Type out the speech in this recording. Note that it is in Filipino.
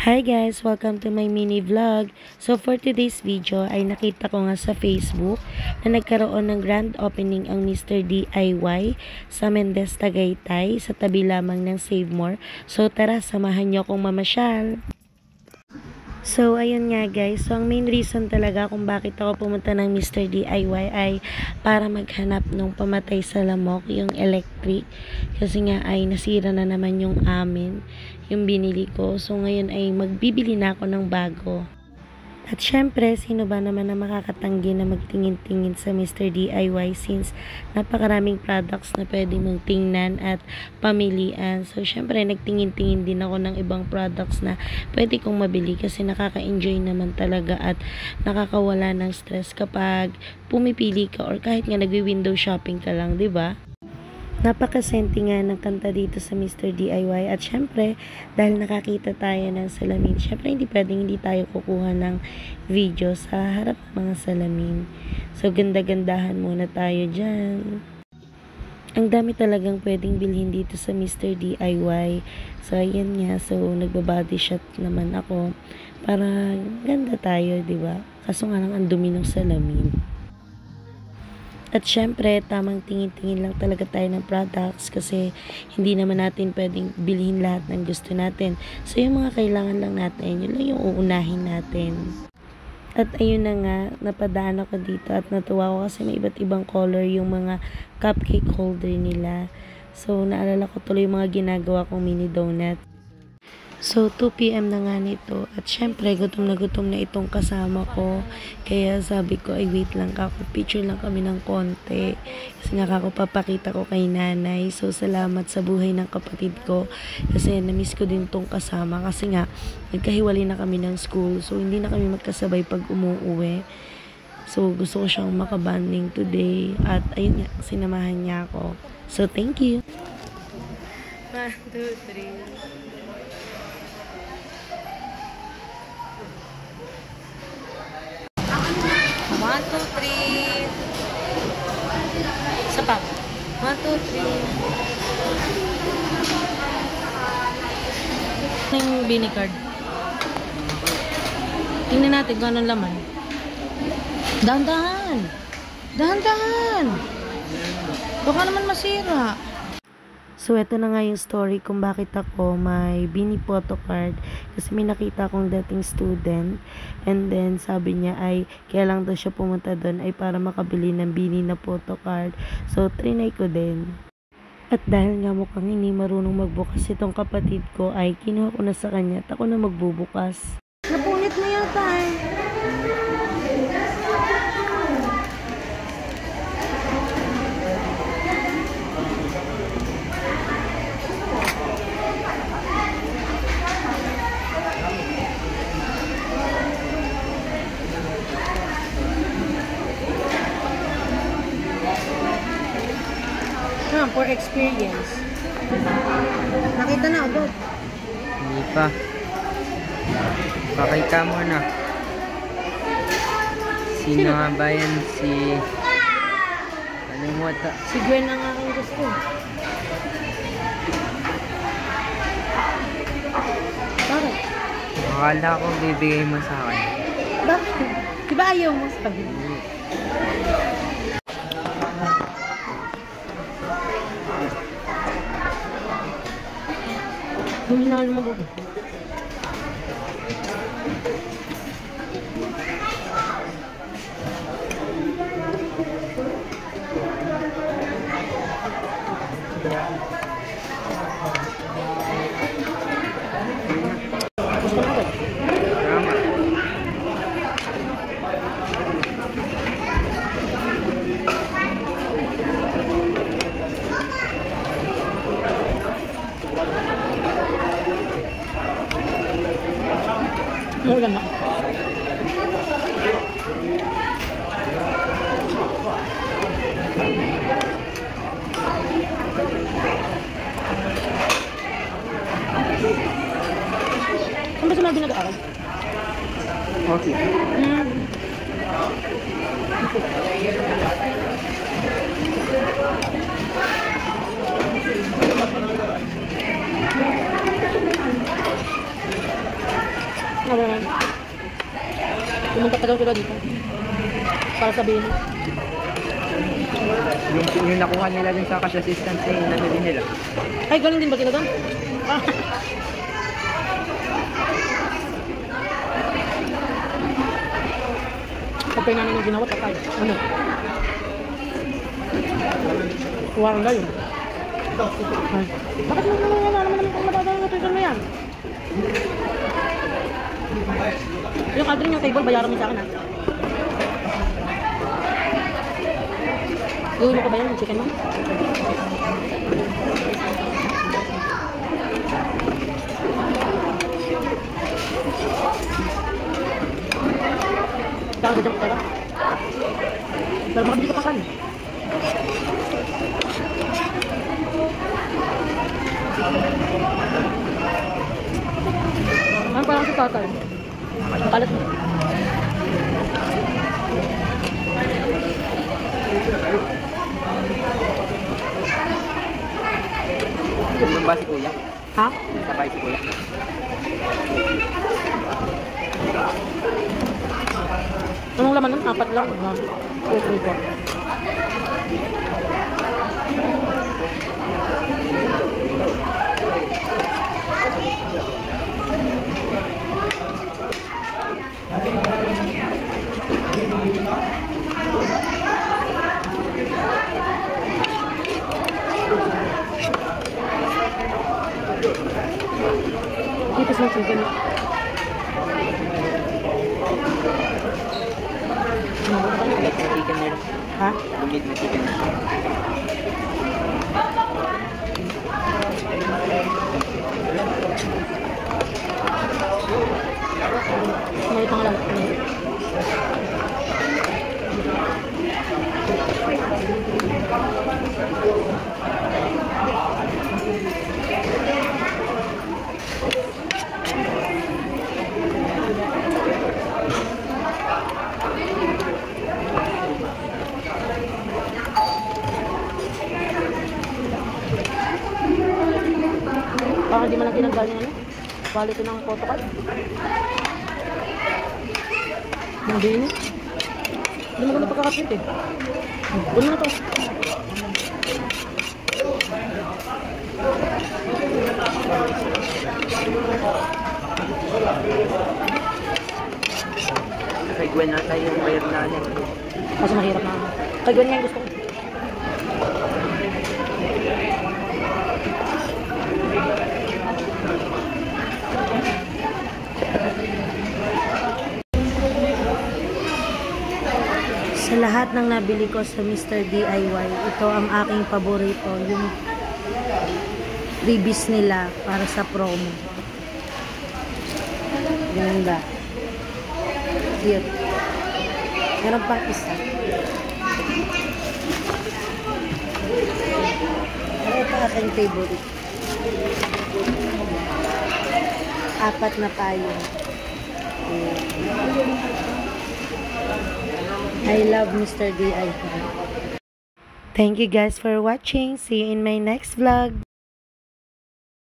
Hi guys! Welcome to my mini vlog. So for today's video ay nakita ko nga sa Facebook na nagkaroon ng grand opening ang Mr. DIY sa Mendez, Tagaytay sa tabi lamang ng Save More. So tara, samahan niyo akong mamasyal. So, ayun nga guys. So, ang main reason talaga kung bakit ako pumunta ng Mr. DIY ay para maghanap ng pamatay sa lamok, yung electric. Kasi nga ay nasira na naman yung amin, yung binili ko. So, ngayon ay magbibili na ako ng bago. At syempre, sino ba naman na makakatanggi na magtingin-tingin sa Mr. DIY since napakaraming products na pwede mong tingnan at pamilian. So, syempre, nagtingin-tingin din ako ng ibang products na pwede kong mabili kasi nakaka-enjoy naman talaga at nakakawala ng stress kapag pumipili ka or kahit nga nagwi-window shopping ka lang, 'di ba? Napakasenti nga ng kanta dito sa Mr. DIY at syempre dahil nakakita tayo ng salamin, syempre hindi tayo kukuha ng video sa harap ng mga salamin. So ganda-gandahan muna tayo dyan. Ang dami talagang pwedeng bilhin dito sa Mr. DIY. So ayan nga, so nagbabody shot naman ako para ganda tayo, 'di ba? Kaso nga lang ang dumi ng salamin. At syempre, tamang tingin-tingin lang talaga tayo ng products kasi hindi naman natin pwedeng bilhin lahat ng gusto natin. So, yung mga kailangan lang natin, yun lang yung uunahin natin. At ayun na nga, napadaan ako dito at natuwa ko kasi may iba't ibang color yung mga cupcake holder nila. So, naalala ko tuloy yung mga ginagawa kong mini donut. So, 2 PM na nga nito. At syempre, gutom na itong kasama ko. Kaya sabi ko, ay wait lang kako. Picture lang kami ng konti. Kasi nga kako papakita ko kay nanay. So, salamat sa buhay ng kapatid ko. Kasi namiss ko din itong kasama. Kasi nga, nagkahiwalay na kami ng school. So, hindi na kami magkasabay pag umuuwi. So, gusto ko siyang makabanding today. At ayun nga, sinamahan niya ako. So, thank you. 1, 2, 3. 1, 2, 3. Isa pa. 1, 2, 3. Ito yung Bini card. Tingnan natin kung anong laman. Dahan-dahan. Dahan-dahan. Baka naman masira. So, ito na nga yung story kung bakit ako may Bini photo card. Kasi may nakita akong dating student. And then, sabi niya ay, kaya lang daw siya pumunta doon ay para makabili ng Bini na photo card. So, trinay ko din. At dahil nga mukhang hindi marunong magbukas itong kapatid ko, ay kinuha ko na sa kanya at ako na magbubukas. Napunit na yata eh. For experience. Nakita na agad. Hindi pa. Pakita mo na. Sino nga ba yan? Si... Kalimutan. Si Gwen na nga ang gusto. Bakit? Akala ko bibigay mo sa akin. Bakit? Diba ayaw mo sabi? Huminahal mo ba? Gusto mo ba? Ulan na. Saan ba sila nag-aaral? Okay. Pumunta pa daw sila dito. Para sabihin. Yung nakuha nila dun sa cash assistance eh, nandun nila. Ay, galing din ba sila doon? Ah. Kapag namin yung ginawa, patay. Ano? Kuwarang gayon. Ay. Bakit mo naman kung matatagal mo yan? Yung aldrin yung table, bayaran mo sa akin ha. Gawin mo ka ba yan yung chicken mo? Saan ka dyan pera? Pero makabili ka pa kan. Ano parang si tatay? Kalat mo. Yung ba si kuya? Ha? Sabay si kuya. Anong laman nun? 4 lang. 2, 3, 4. Tipis ng chicken. Bumit na chicken nila. Ha? Bumit na chicken nila. May pang lang. Baka di man lang tinanggal niya, ano? Quality ng photocard. Hindi na. Hindi maganda pagkakapit eh. Puno na to. Kay Gwen na tayo yung bayad na ano. Kasi mahirap na. Kay Gwen nga yung gusto ko. Sa lahat ng nabili ko sa Mr. DIY, ito ang aking paborito, yung freebies nila para sa promo. Ganda. Cute. Meron pang isa. Ito aking favorite. 4 na payong. I love Mr. DIY. Thank you guys for watching. See you in my next vlog.